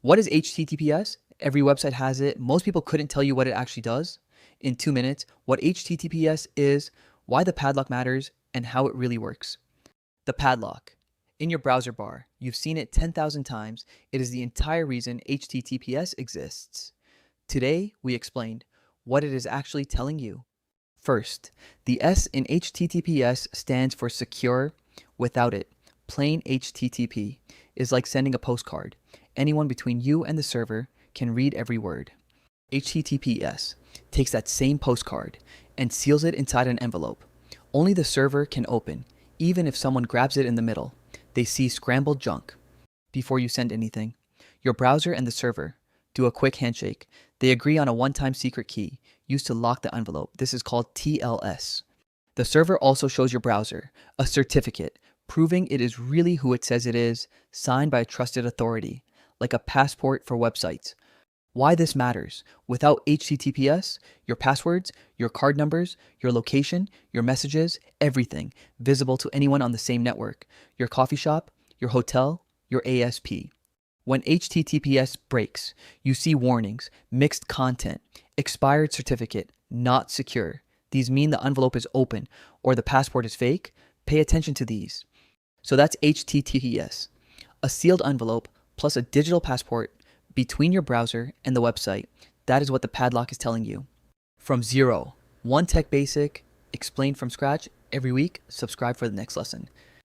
What is HTTPS? Every website has it. Most people couldn't tell you what it actually does. In 2 minutes, what HTTPS is, why the padlock matters, and how it really works. The padlock. In your browser bar, you've seen it 10,000 times. It is the entire reason HTTPS exists. Today, we explained what it is actually telling you. First, the S in HTTPS stands for secure. Without it, plain HTTP is like sending a postcard. Anyone between you and the server can read every word. HTTPS takes that same postcard and seals it inside an envelope. Only the server can open. Even if someone grabs it in the middle, they see scrambled junk. Before you send anything, your browser and the server do a quick handshake. They agree on a one-time secret key used to lock the envelope. This is called TLS. The server also shows your browser a certificate proving it is really who it says it is, signed by a trusted authority, like a passport for websites. Why this matters: without HTTPS, your passwords, your card numbers, your location, your messages, everything visible to anyone on the same network, your coffee shop, your hotel, your ASP. When HTTPS breaks, you see warnings, mixed content, expired certificate, not secure. These mean the envelope is open or the passport is fake. Pay attention to these. So that's HTTPS, a sealed envelope plus a digital passport between your browser and the website. That is what the padlock is telling you. From zero, one tech basic, explained from scratch every week. Subscribe for the next lesson.